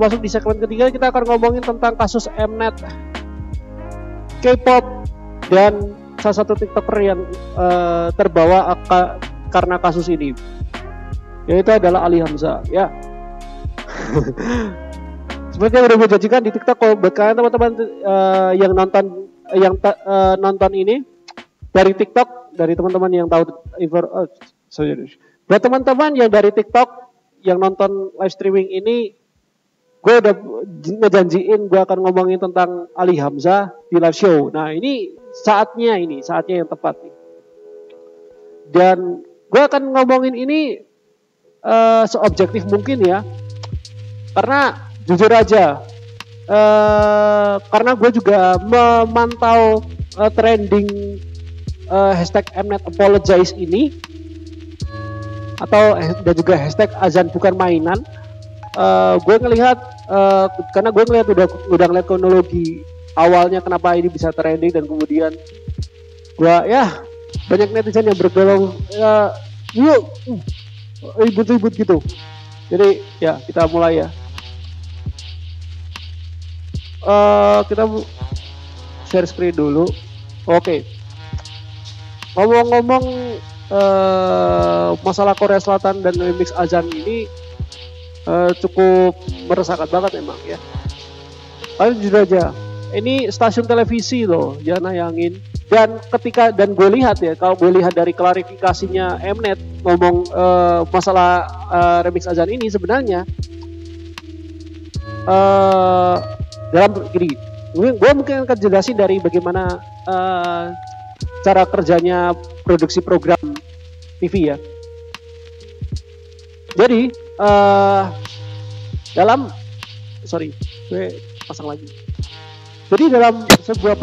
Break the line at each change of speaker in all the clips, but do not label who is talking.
masuk di segmen ketiga, kita akan ngomongin tentang kasus Mnet, K-pop, dan salah satu TikToker yang terbawa karena kasus ini, yaitu adalah Ali Hamzah. Ya, seperti yang udah gue janjikan di TikTok, kalau buat kalian teman-teman yang nonton ini dari TikTok, dari teman-teman yang tahu buat teman-teman yang dari TikTok yang nonton live streaming ini, gue udah ngejanjiin gue akan ngomongin tentang Ali Hamzah di live show. Nah, ini saatnya yang tepat nih. Dan gue akan ngomongin ini seobjektif mungkin ya, karena jujur aja, karena gue juga memantau trending hashtag Mnet apologize ini, atau dan juga hashtag azan bukan mainan. Gue ngelihat, karena gue ngelihat udah ngeliat kronologi awalnya kenapa ini bisa trending, dan kemudian gue banyak netizen yang bergerak ribut-ribut gitu. Jadi ya kita mulai ya. Kita share screen dulu. Oke. Ngomong-ngomong masalah Korea Selatan dan remix azan ini cukup meresahkan banget emang ya. Kalian jujur aja, ini stasiun televisi loh yang nayangin. Dan gue lihat ya, kalau gue lihat dari klarifikasinya Mnet ngomong masalah remix azan ini, sebenarnya dalam gini, gue mungkin akan jelasin dari bagaimana cara kerjanya produksi program TV ya. Jadi gue pasang lagi. Jadi dalam sebuah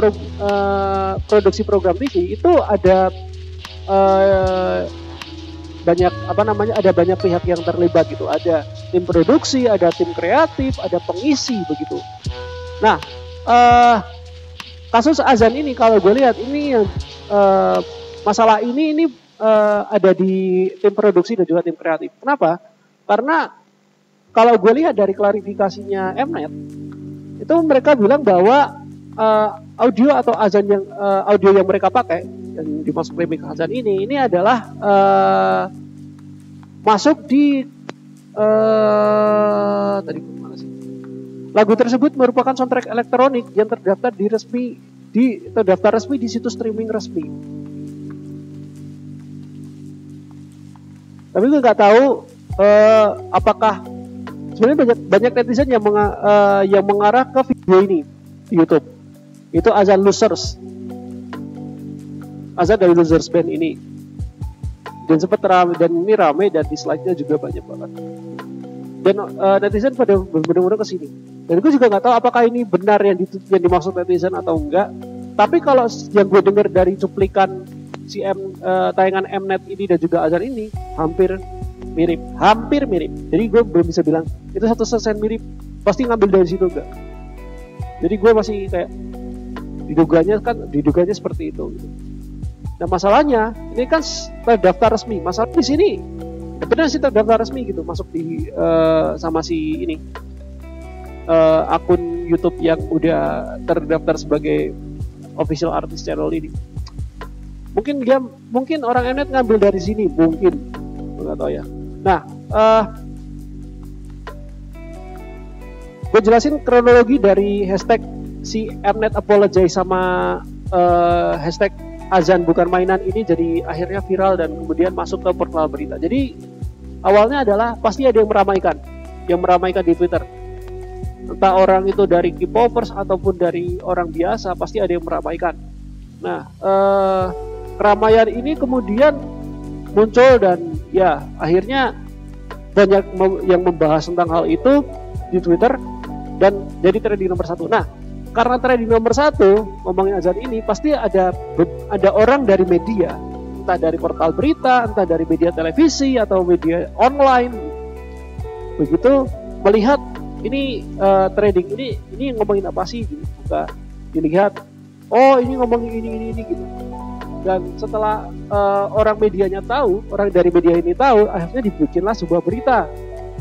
produksi program TV itu ada banyak pihak yang terlibat gitu. Ada tim produksi, ada tim kreatif, ada pengisi begitu. Nah, kasus azan ini kalau gue lihat ini yang masalah ini ada di tim produksi dan juga tim kreatif. Kenapa? Karena kalau gue lihat dari klarifikasinya Mnet, itu mereka bilang bahwa audio atau azan audio yang mereka pakai yang dimaksud remix azan ini adalah masuk di lagu tersebut merupakan soundtrack elektronik yang terdaftar resmi di situs streaming resmi. Tapi gue nggak tahu apakah sebenarnya banyak netizen yang mengarah ke video ini di YouTube. Itu azan Losers, azan dari Losers Band ini. Dan sempat ramai, dan ini ramai, dan dislike-nya juga banyak banget. Dan netizen pada benar-benar ke sini. Dan gue juga nggak tahu apakah ini benar yang dimaksud netizen atau enggak. Tapi kalau yang gue dengar dari cuplikan tayangan Mnet ini dan juga azan ini hampir mirip. Jadi gue belum bisa bilang itu 100% mirip. Pasti ngambil dari situ enggak. Jadi gue masih kayak diduganya seperti itu. Gitu. Nah masalahnya ini kan terdaftar resmi. Masalah di sini benar sih terdaftar resmi gitu, masuk di sama si ini akun YouTube yang udah terdaftar sebagai official artist channel ini. Mungkin orang Mnet ngambil dari sini, mungkin nggak tahu ya. Nah, gue jelasin kronologi dari hashtag si Mnet apologize sama hashtag azan bukan mainan ini jadi akhirnya viral dan kemudian masuk ke portal berita. Jadi awalnya adalah pasti ada yang meramaikan di Twitter. Entah orang itu dari K-popers ataupun dari orang biasa, pasti ada yang meramaikan. Nah, keramaian ini kemudian muncul dan ya akhirnya banyak yang membahas tentang hal itu di Twitter dan jadi trending nomor 1. Nah, karena trending nomor 1 ngomongin azan ini, pasti ada orang dari media, entah dari portal berita, entah dari media televisi atau media online, begitu melihat ini trending ini ngomongin apa sih? Buka dilihat, oh ini ngomongin ini gitu. Dan setelah orang medianya tahu, orang dari media ini tahu, akhirnya dibikinlah sebuah berita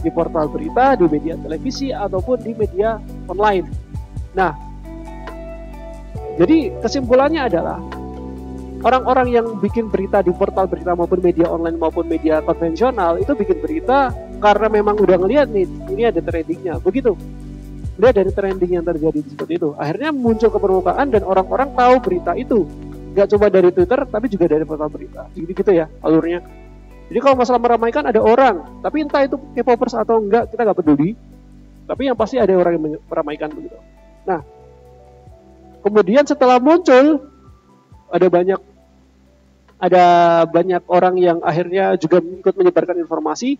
di portal berita, di media televisi, ataupun di media online. Nah, jadi kesimpulannya adalah orang-orang yang bikin berita di portal berita maupun media online maupun media konvensional itu bikin berita karena memang udah ngeliat nih, ini ada trendingnya, begitu. Dia dari trending yang terjadi seperti itu, akhirnya muncul ke permukaan dan orang-orang tahu berita itu. Gak cuma dari Twitter, tapi juga dari portal berita. Gitu ya alurnya. Jadi kalau masalah meramaikan ada orang, tapi entah itu K-popers atau enggak, kita nggak peduli. Tapi yang pasti ada orang yang meramaikan begitu. Nah, kemudian setelah muncul, ada banyak orang yang akhirnya juga ikut menyebarkan informasi,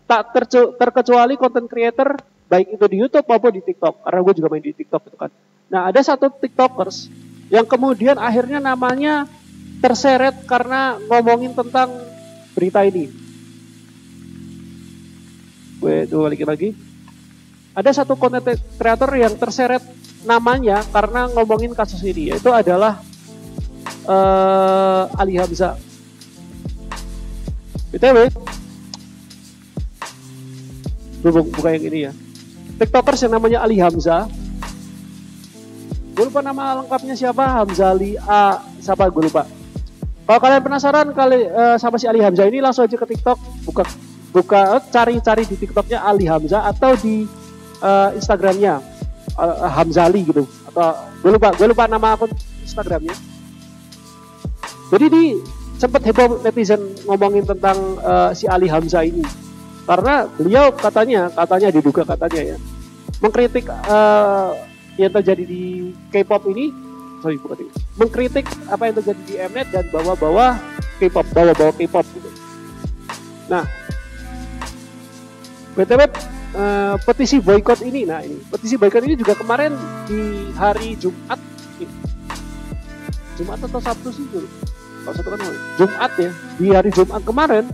tak terkecuali content creator, baik itu di YouTube maupun di TikTok. Karena gue juga main di TikTok gitu kan. Nah, ada satu TikTokers yang kemudian akhirnya namanya terseret karena ngomongin tentang berita ini. Gue tuh balikin lagi. Ada satu content creator yang terseret namanya karena ngomongin kasus ini, yaitu adalah Ali Hamzah. BTW, bukan yang ini ya. TikTokers yang namanya Ali Hamzah. Gue lupa nama lengkapnya siapa, Hamzali A, siapa gue lupa. Kalau kalian penasaran sama si Ali Hamzah ini, langsung aja ke TikTok, cari di TikToknya Ali Hamzah atau di Instagramnya Hamzali gitu. Atau gue lupa nama akun Instagramnya. Jadi sempat heboh netizen ngomongin tentang si Ali Hamzah ini, karena beliau katanya ya mengkritik yang terjadi di K-pop ini, mengkritik apa yang terjadi di Mnet dan bawa-bawa K-pop gitu. Nah, BTW petisi boykot ini, petisi boykot ini juga kemarin di hari Jumat atau Sabtu sih dulu. Kalau satu kan Jumat ya, di hari Jumat kemarin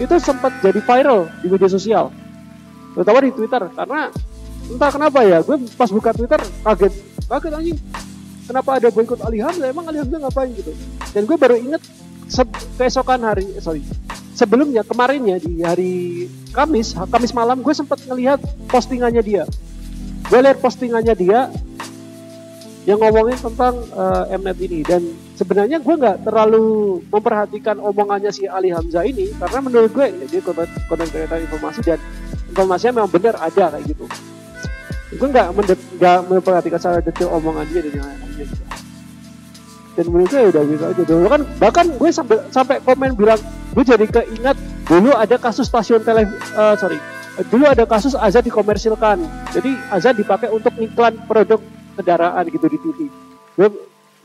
itu sempat jadi viral di media sosial, terutama di Twitter, karena entah kenapa ya, gue pas buka Twitter kaget anjing, kenapa ada boykot Ali Hamzah, emang Ali Hamzah ngapain gitu. Dan gue baru inget sebelumnya kemarinnya di hari Kamis malam, gue sempat ngelihat postingannya dia. Gue lihat postingannya dia yang ngomongin tentang Mnet ini, dan sebenarnya gue nggak terlalu memperhatikan omongannya si Ali Hamzah ini, karena menurut gue ya, dia konten kreator informasi dan informasinya memang benar ada kayak gitu. Gue nggak memperhatikan secara detail omongan dia dan yang lainnya gitu. Dan menurut gue udah bisa aja dulu kan, bahkan gue sampai komen bilang, gue jadi keingat dulu ada kasus dulu ada kasus azan dikomersilkan, jadi azan dipakai untuk iklan produk kendaraan gitu di TV.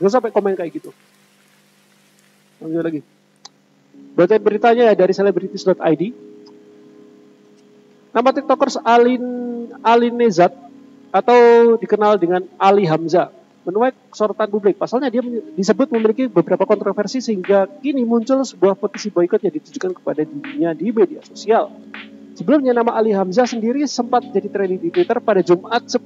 Gue sampai komen kayak gitu. Lanjut lagi. Baca beritanya ya dari celebrities.id. Nama TikTokers Alin Nezat atau dikenal dengan Ali Hamzah menuai sorotan publik. Pasalnya dia disebut memiliki beberapa kontroversi sehingga kini muncul sebuah petisi boykot yang ditujukan kepada dirinya di media sosial. Sebelumnya nama Ali Hamzah sendiri sempat jadi trending di Twitter pada Jumat 10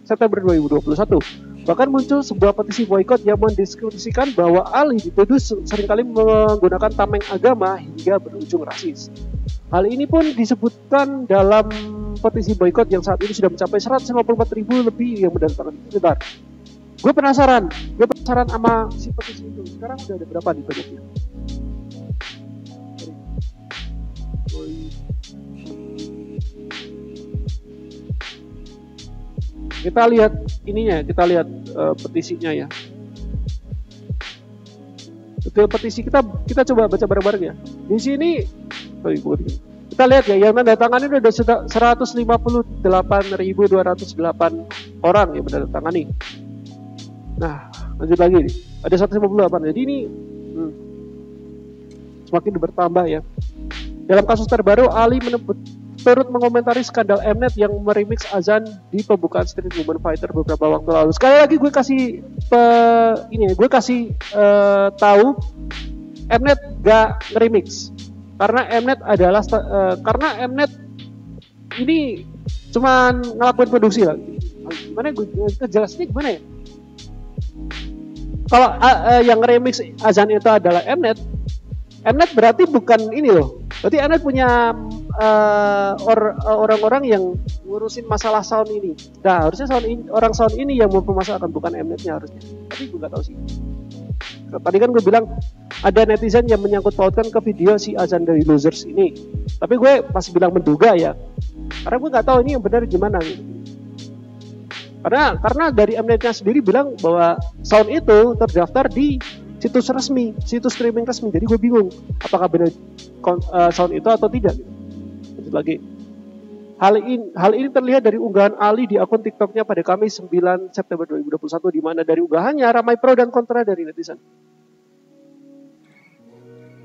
September 2021. Bahkan muncul sebuah petisi boykot yang mendiskusikan bahwa Ali dituduh seringkali menggunakan tameng agama hingga berujung rasis. Hal ini pun disebutkan dalam petisi boykot yang saat ini sudah mencapai 154.000 lebih yang mendatangkan sekitar. Gue penasaran sama si petisi itu. Sekarang udah ada berapa nih banyaknya? Kita lihat ininya, petisinya ya. Betul, petisi kita coba baca bareng-bareng ya. Di sini kita lihat ya, yang menandatangani udah 158.208 orang yang menandatangani. Nah, lanjut lagi nih. Ada 158. Jadi ini semakin bertambah ya. Dalam kasus terbaru, Ali turut mengomentari skandal Mnet yang meremix azan di pembukaan Street Woman Fighter beberapa waktu lalu. Sekali lagi gue kasih tahu Mnet gak ngeremix, karena Mnet adalah karena Mnet ini cuman ngelakuin produksi lah. Gimana gue jelasinnya gimana ya? Kalau yang remix azan itu adalah Mnet berarti bukan ini loh. Berarti Mnet punya orang-orang yang ngurusin masalah sound ini. Nah, harusnya orang sound ini yang mempermasalahkan, bukan Mnetnya harusnya. Tapi gue nggak tahu sih. Tadi kan gue bilang ada netizen yang menyangkut pautkan ke video si Azan dari Losers ini. Tapi gue masih bilang menduga ya. Karena gue nggak tahu ini yang benar gimana gitu. Karena dari Mnetnya sendiri bilang bahwa sound itu terdaftar di situs resmi, situs streaming resmi. Jadi gue bingung apakah benar sound itu atau tidak. Lanjut lagi. Hal ini terlihat dari unggahan Ali di akun TikToknya pada Kamis 9 September 2021, di mana dari unggahannya ramai pro dan kontra dari netizen.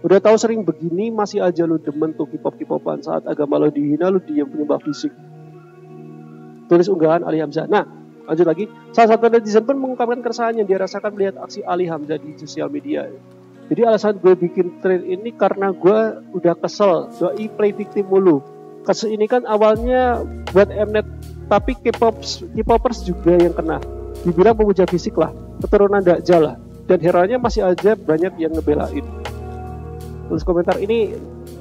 Udah tahu sering begini masih aja lu demen tuh K-pop-K-popan, saat agama lo dihina lu diam penyembah fisik. Tulis unggahan Ali Hamzah. Nah, lanjut lagi. Salah satu netizen pun mengungkapkan keresahan yang dia rasakan melihat aksi Ali Hamzah di sosial media. Jadi alasan gue bikin thread ini karena gue udah kesel doi play victim mulu. Kasus ini kan awalnya buat Mnet, tapi K-popers juga yang kena. Dibilang pemuja fisik lah, keturunan Dajjal lah, dan hero-nya masih aja banyak yang ngebelain. Tulis komentar ini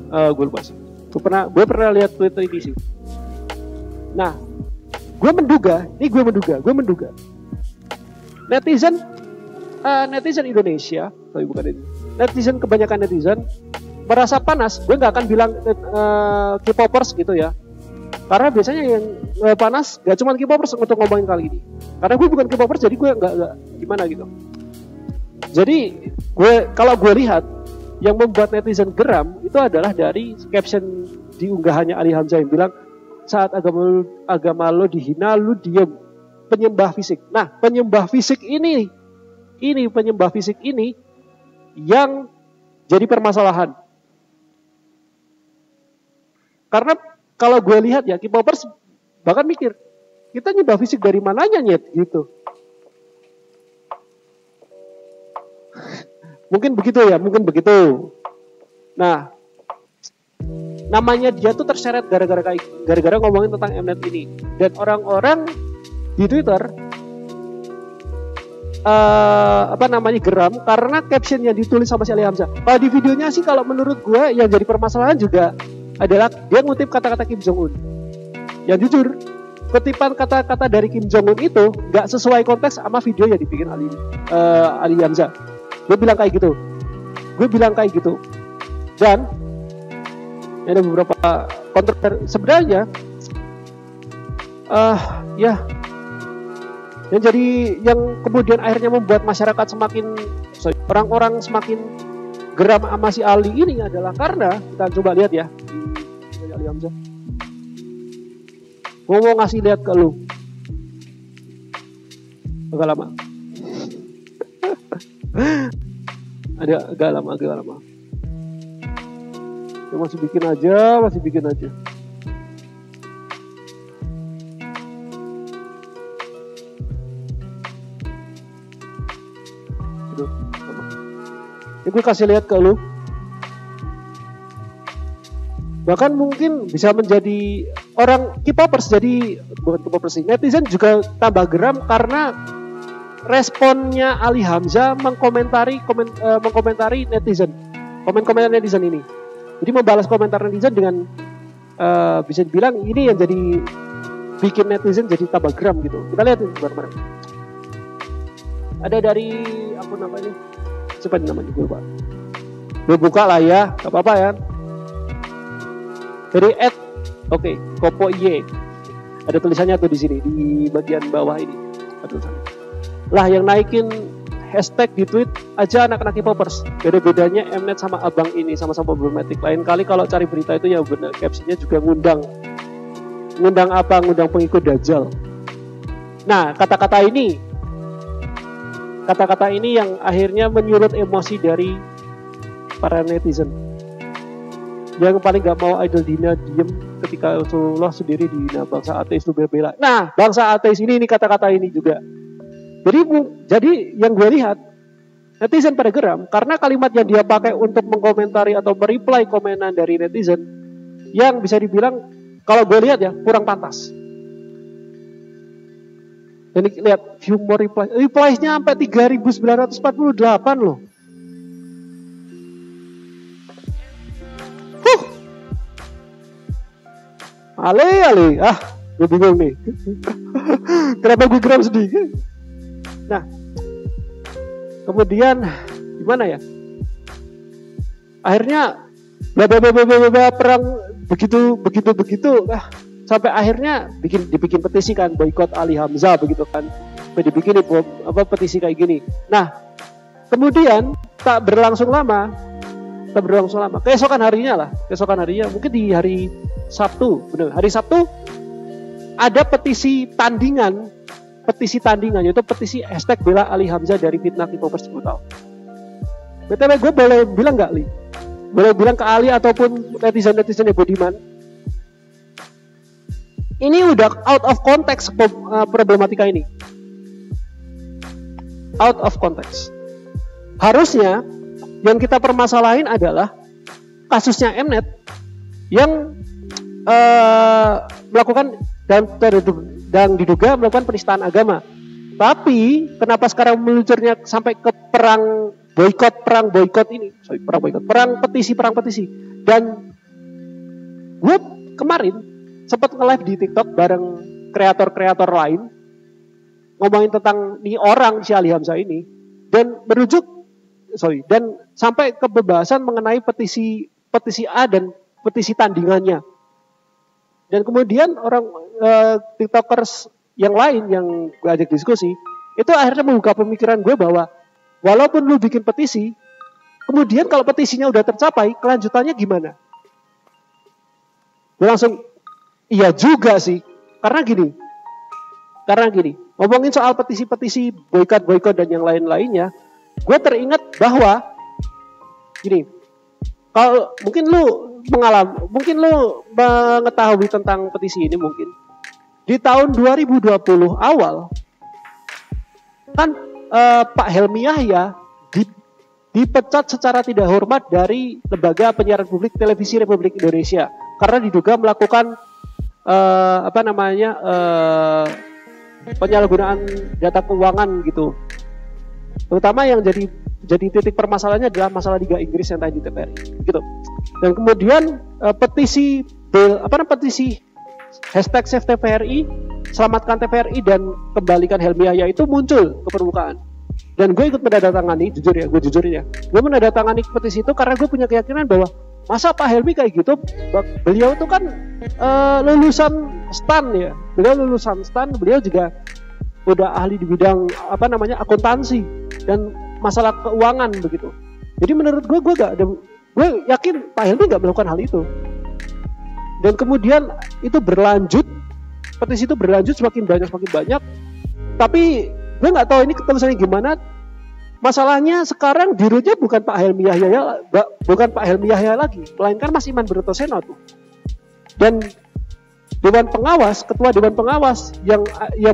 gue lupa sih. Gue pernah lihat Twitter ini sih. Nah, gue menduga netizen Indonesia, tapi bukan itu. Netizen, kebanyakan netizen merasa panas. Gue nggak akan bilang K-popers gitu ya, karena biasanya yang panas gak cuma K-popers untuk ngomongin kali ini. Karena gue bukan K-popers, jadi gue nggak gimana gitu. Jadi kalau gue lihat yang membuat netizen geram itu adalah dari caption di unggahannya Ali Hamzah yang bilang, saat agama lo dihina lu diem, penyembah fisik. Nah, penyembah fisik ini yang jadi permasalahan. Karena kalau gue lihat ya, K-popers bahkan mikir, kita nyembah fisik dari mananya nyet gitu. Mungkin begitu. Nah, namanya dia tuh terseret gara-gara ngomongin tentang Mnet ini. Dan orang-orang di Twitter geram karena caption yang ditulis sama si Ali Hamzah. Kalau di videonya sih, kalau menurut gue yang jadi permasalahan juga adalah dia ngutip kata-kata Kim Jong Un. Yang jujur, kutipan kata-kata dari Kim Jong Un itu nggak sesuai konteks sama video yang dibikin Ali Hamzah. Gue bilang kayak gitu. Dan ada beberapa counter sebenarnya. Yang kemudian akhirnya membuat masyarakat orang-orang semakin geram sama si Ali ini adalah karena kita coba lihat ya di Ali Hamzah. Mau ngasih lihat ke lu agak lama. agak lama. Ya, masih bikin aja. Ini gue kasih lihat ke lu. Bahkan mungkin bisa menjadi orang K-popers, jadi bukan K-popers sih, netizen juga tambah geram karena responnya Ali Hamzah mengkomentari netizen, komentar netizen ini. Jadi membalas komentar netizen dengan bisa dibilang ini yang jadi bikin netizen jadi tambah geram gitu. Kita lihat ini bareng-bareng. Ada dari akun apa ini? Siapa namanya gue lupa. Gue buka lah ya, gak apa-apa ya. Dari Kopo Y. Ada tulisannya tuh di sini, di bagian bawah ini. Ada tulisannya. Lah yang naikin hashtag di tweet aja anak-anak K-popers. Beda-bedanya Mnet sama abang ini sama-sama problematik. Lain kali kalau cari berita itu ya benar, captionnya juga ngundang pengikut Dajjal. Nah, kata-kata ini yang akhirnya menyulut emosi dari para netizen. Yang paling gak mau idol Dina diem ketika Rasulullah sendiri dihina, bangsa ateis lu bela. Nah, bangsa ateis ini kata-kata ini juga. Jadi yang gue lihat, netizen pada geram karena kalimat yang dia pakai untuk mengkomentari atau mereply komenan dari netizen yang bisa dibilang kalau gue lihat ya kurang pantas. Dan lihat humor replies-nya sampai 3.948 loh. Ale, gue bingung nih. Kenapa gue geram sedih? Nah, kemudian gimana ya? Akhirnya perang begitu, sampai akhirnya dibikin petisi kan, boikot Ali Hamzah begitu kan. Dibikin petisi kayak gini. Nah, kemudian tak berlangsung lama. Keesokan harinya mungkin di hari Sabtu, hari Sabtu ada petisi tandingan yaitu petisi hashtag bela Ali Hamzah dari fitnah K-popers 10 tahun. BTW gue boleh bilang nggak, Li? Boleh bilang ke Ali ataupun netizen Budiman, ini udah out of context problematika ini. Out of context. Harusnya yang kita permasalahin adalah kasusnya Mnet yang melakukan dan diduga melakukan penistaan agama. Tapi kenapa sekarang meluncurnya sampai ke perang petisi. Dan gue kemarin sempat nge-live di TikTok bareng kreator lain ngomongin tentang nih orang si Ali Hamzah ini dan sampai ke pembahasan mengenai petisi A dan petisi tandingannya. Dan kemudian orang TikTokers yang lain yang gue ajak diskusi itu akhirnya membuka pemikiran gue bahwa walaupun lu bikin petisi, kemudian kalau petisinya udah tercapai, kelanjutannya gimana? Gue langsung iya juga sih, karena gini, ngomongin soal petisi-petisi boikot dan yang lain-lainnya, gue teringat bahwa gini, kalau mungkin lu mengetahui tentang petisi ini mungkin di tahun 2020 awal kan Pak Helmi Yahya dipecat secara tidak hormat dari lembaga penyiaran publik televisi Republik Indonesia karena diduga melakukan penyalahgunaan data keuangan gitu. Terutama yang jadi titik permasalahannya adalah masalah Liga Inggris yang tadi di TVRI gitu. Dan kemudian petisi hashtag Save TVRI, selamatkan TVRI dan kembalikan Helmi Yahya itu muncul ke permukaan. Dan gue ikut menandatangani, gue menandatangani petisi itu karena gue punya keyakinan bahwa masa Pak Helmi kayak gitu, beliau itu kan lulusan STAN ya, beliau juga udah ahli di bidang akuntansi dan masalah keuangan begitu. Jadi menurut gue yakin Pak Helmi nggak melakukan hal itu. Dan kemudian itu berlanjut, petisi itu berlanjut semakin banyak. Tapi gue nggak tahu ini keterusannya gimana. Masalahnya sekarang dirutnya bukan Pak Helmi Yahya lagi, melainkan Mas Iman Brotoseno tuh. Dan ketua Dewan Pengawas yang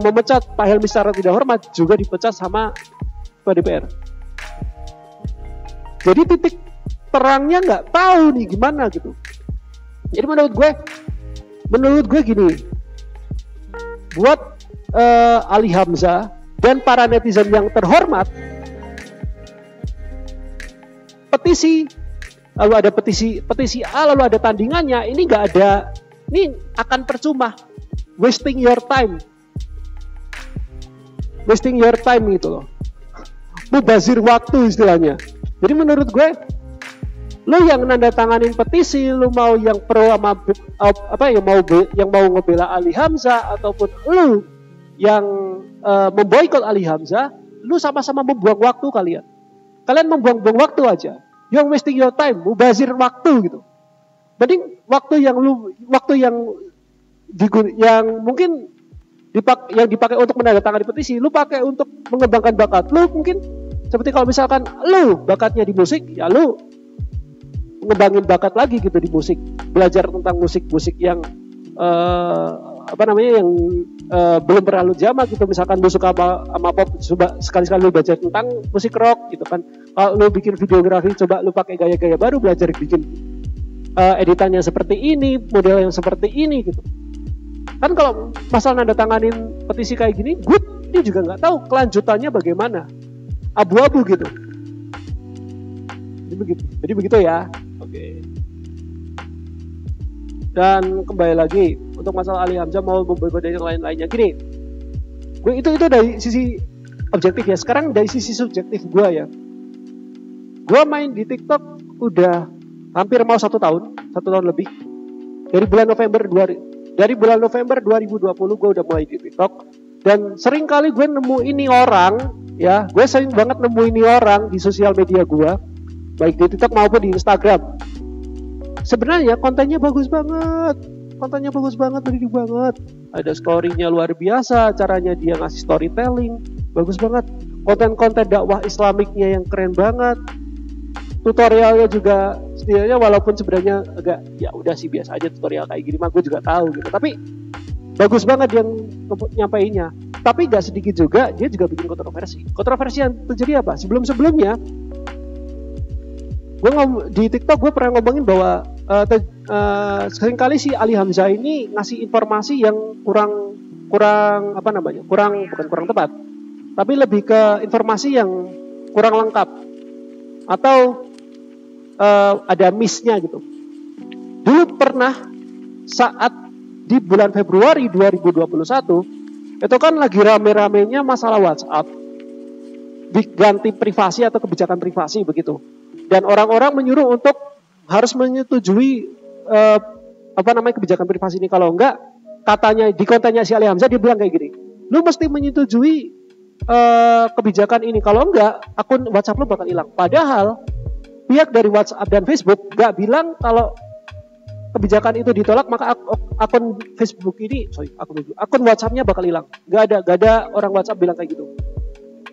memecat Pak Helmi secara tidak hormat juga dipecat sama Ketua DPR. Jadi titik terangnya nggak tahu nih gimana gitu. Jadi menurut gue gini, buat Ali Hamzah dan para netizen yang terhormat, petisi lalu ada petisi A lalu ada tandingannya, ini nggak ada, ini akan percuma, wasting your time gitu loh, mubazir waktu istilahnya. Jadi menurut gue, lu yang nandatanganin petisi, lu mau yang pro sama yang mau ngebela Ali Hamzah ataupun lu yang memboikot Ali Hamzah, lu sama-sama membuang waktu kalian. Kalian membuang-buang waktu aja. You're wasting your time, mubazir waktu gitu. Mending waktu yang mungkin dipakai untuk menandatangani petisi, lu pakai untuk mengembangkan bakat lu. Mungkin seperti kalau misalkan lu bakatnya di musik, ya lu ngembangin bakat lagi gitu di musik, belajar tentang musik yang belum terlalu jamak gitu. Misalkan lu suka sama pop, coba sekali-sekali lu belajar tentang musik rock gitu kan. Kalau lu bikin videografi, coba lu pakai gaya-gaya baru, belajar bikin editannya seperti ini, model yang seperti ini gitu. Kan kalau masalah nandatanganin petisi kayak gini, gue juga nggak tahu kelanjutannya bagaimana, abu-abu gitu. Jadi begitu ya. Oke. Dan kembali lagi untuk masalah Ali Hamzah mau memboikot dan yang lain-lainnya. Gini, gue itu dari sisi objektif ya. Sekarang dari sisi subjektif gue ya. Gue main di TikTok udah hampir mau 1 tahun lebih. Dari bulan November 2020 gue udah mulai di TikTok. Dan sering kali gue nemu ini orang, ya, gue sering banget nemu ini orang di sosial media gue, baik di TikTok maupun di Instagram. Sebenarnya kontennya bagus banget, begitu banget. Ada story-nya luar biasa, caranya dia ngasih storytelling, bagus banget. Konten-konten dakwah Islamiknya yang keren banget. Tutorialnya juga setidaknya walaupun sebenarnya agak ya udah sih biasa aja tutorial kayak gini mah gue juga tahu gitu. Tapi bagus banget yang nyampainya. Tapi gak sedikit juga dia juga bikin kontroversi. Kontroversi yang terjadi apa? Sebelum-sebelumnya gue di TikTok gue pernah ngomongin bahwa seringkali si Ali Hamzah ini ngasih informasi yang kurang tepat, tapi lebih ke informasi yang kurang lengkap atau ada miss-nya gitu. Dulu pernah saat di bulan Februari 2021 itu kan lagi rame-ramenya masalah WhatsApp diganti privasi atau kebijakan privasi begitu. Dan orang-orang menyuruh untuk harus menyetujui kebijakan privasi ini. Kalau enggak, katanya di kontennya si Ali Hamzah dia bilang kayak gini, lu mesti menyetujui kebijakan ini, kalau enggak akun WhatsApp lu bakal hilang. Padahal pihak dari WhatsApp dan Facebook enggak bilang kalau kebijakan itu ditolak maka akun WhatsApp-nya bakal hilang. Enggak ada orang WhatsApp bilang kayak gitu.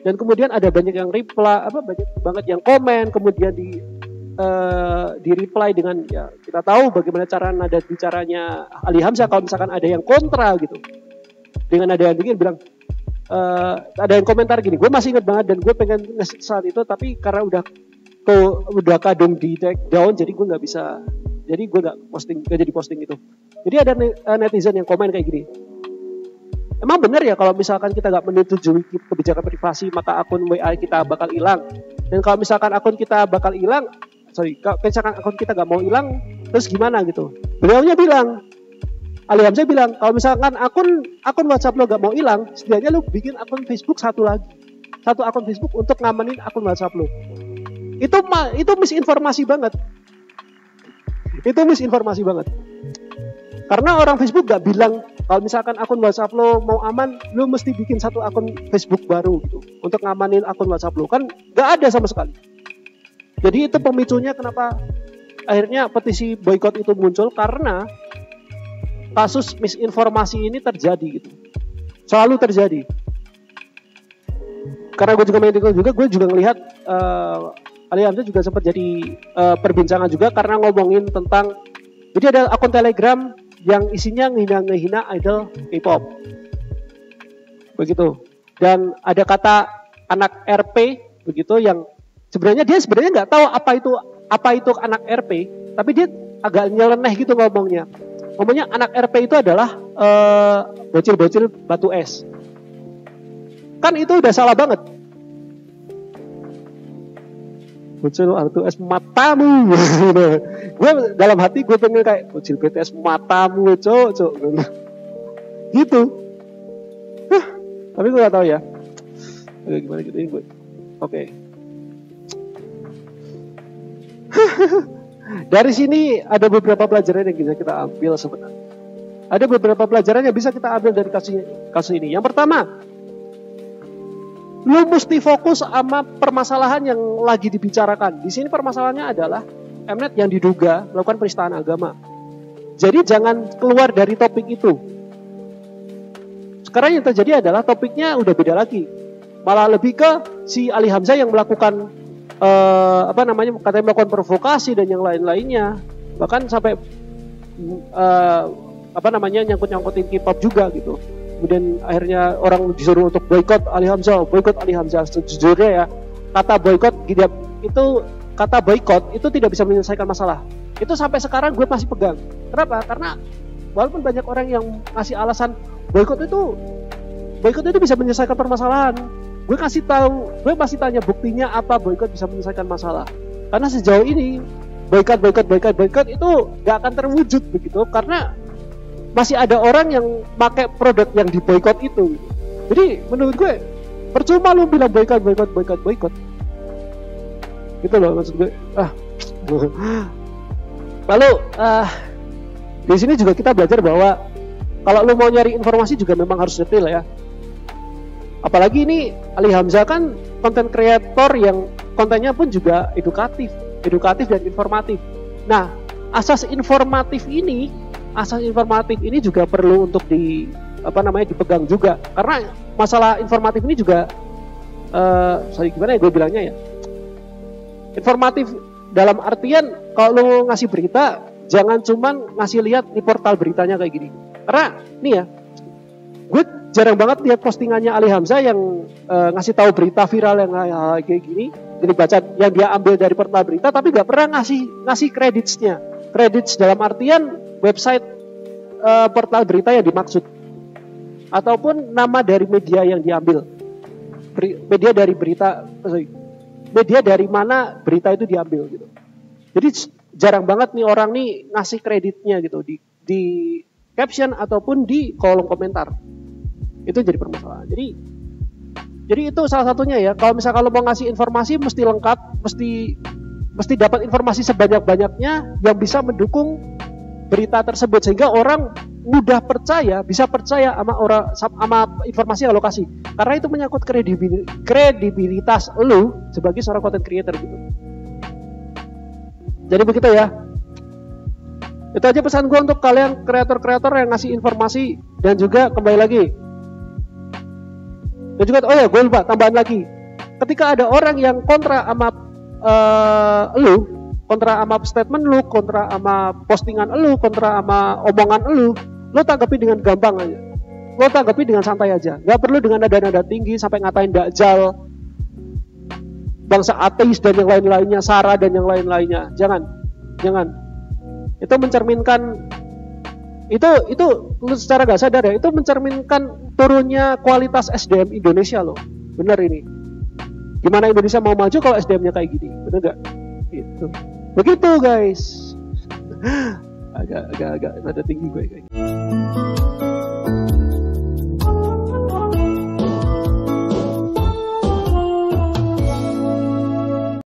Dan kemudian ada banyak yang reply, banyak banget yang komen, kemudian di reply dengan ya kita tahu bagaimana cara nada bicaranya Ali Hamzah kalau misalkan ada yang kontra gitu. Dengan ada yang bilang ada yang komentar gini, gue masih ingat banget dan gue pengen nge-share saat itu tapi karena udah kadung di take down jadi gue nggak bisa, jadi gue nggak jadi posting itu. Jadi ada netizen yang komen kayak gini, emang benar ya kalau misalkan kita nggak menyetujui kebijakan privasi maka akun WA kita bakal hilang, dan kalau misalkan akun kita bakal hilang, kalau misalkan akun kita nggak mau hilang terus gimana gitu. Beliaunya bilang, Ali Hamzah bilang, kalau misalkan akun WhatsApp lo gak mau hilang, setidaknya lo bikin akun Facebook satu akun Facebook untuk ngamanin akun WhatsApp lo. Itu misinformasi banget. Karena orang Facebook gak bilang kalau misalkan akun WhatsApp lo mau aman, lo mesti bikin satu akun Facebook baru gitu untuk ngamanin akun WhatsApp lo. Kan gak ada sama sekali. Jadi itu pemicunya kenapa akhirnya petisi boykot itu muncul, karena kasus misinformasi ini terjadi gitu. Selalu terjadi. Karena gue juga main TikTok juga, gue juga ngelihat Ali Hamzah juga sempat jadi perbincangan juga karena ngomongin tentang, jadi ada akun Telegram yang isinya ngehina idol K-pop. Begitu. Dan ada kata anak RP begitu yang sebenarnya dia nggak tahu apa itu anak RP, tapi dia agak nyeleneh gitu ngomongnya. Ngomongnya anak RP itu adalah bocil-bocil batu es. Kan itu udah salah banget. Bocil batu es matamu. Gue dalam hati gue pengen kayak bocil batu es matamu, cok. Gitu. Tapi gue gak tahu ya. Gimana gitu ini gue. Oke. Dari sini ada beberapa pelajaran yang bisa kita ambil sebenarnya. Ada beberapa pelajaran yang bisa kita ambil dari kasus ini. Yang pertama, lu mesti fokus sama permasalahan yang lagi dibicarakan. Di sini permasalahannya adalah Mnet yang diduga melakukan penistaan agama. Jadi jangan keluar dari topik itu. Sekarang yang terjadi adalah topiknya udah beda lagi. Malah lebih ke si Ali Hamzah yang melakukan katanya melakukan provokasi dan yang lain-lainnya, bahkan sampai nyangkut-nyangkutin K-pop juga gitu. Kemudian akhirnya orang disuruh untuk boykot Ali Hamzah. Sejujurnya ya, kata boykot itu tidak bisa menyelesaikan masalah. Itu sampai sekarang gue masih pegang. Kenapa? Karena walaupun banyak orang yang ngasih alasan boykot itu bisa menyelesaikan permasalahan, gue masih tanya buktinya apa boykot bisa menyelesaikan masalah. Karena sejauh ini boykot itu gak akan terwujud begitu, karena masih ada orang yang pakai produk yang diboikot itu. Jadi menurut gue percuma lu bilang boikot. Gitu loh maksud gue. Lalu di sini juga kita belajar bahwa kalau lu mau nyari informasi juga memang harus detail ya. Apalagi ini Ali Hamzah kan konten kreator yang kontennya pun juga edukatif dan informatif. Nah, asas informatif ini juga perlu untuk dipegang juga. Karena masalah informatif ini juga gimana ya gue bilangnya ya? Informatif dalam artian kalau lu ngasih berita jangan cuman ngasih lihat di portal beritanya kayak gini. Karena nih ya, gue jarang banget lihat postingannya Ali Hamzah yang ngasih tahu berita viral yang kayak gini, jadi baca yang dia ambil dari portal berita, tapi nggak pernah ngasih kreditsnya. Kredits dalam artian website portal berita yang dimaksud, ataupun nama dari media yang diambil, media dari mana berita itu diambil gitu. Jadi jarang banget nih orang nih ngasih kreditnya gitu di caption ataupun di kolom komentar. Itu jadi permasalahan. Jadi itu salah satunya ya. Kalau misalnya mau ngasih informasi mesti lengkap, mesti dapat informasi sebanyak-banyaknya yang bisa mendukung berita tersebut sehingga orang mudah bisa percaya sama informasi yang lo kasih. Karena itu menyangkut kredibilitas lo sebagai seorang content creator gitu. Jadi begitu ya. Itu aja pesan gue untuk kalian kreator-kreator yang ngasih informasi. Dan juga kembali lagi, dan juga gue lupa tambahan lagi, ketika ada orang yang kontra sama kontra sama statement lu, kontra sama postingan lu, kontra sama omongan lu tanggapi dengan gampang aja, lo tanggapi dengan santai aja, nggak perlu dengan nada-nada tinggi sampai ngatain dajjal, bangsa ateis dan yang lain-lainnya, sara dan yang lain-lainnya. Jangan. Itu mencerminkan itu secara gak sadar ya, itu mencerminkan turunnya kualitas SDM Indonesia loh. Bener ini. Gimana Indonesia mau maju kalau SDM-nya kayak gini? Bener gak? Gitu. Begitu guys. agak nada tinggi gue kayak.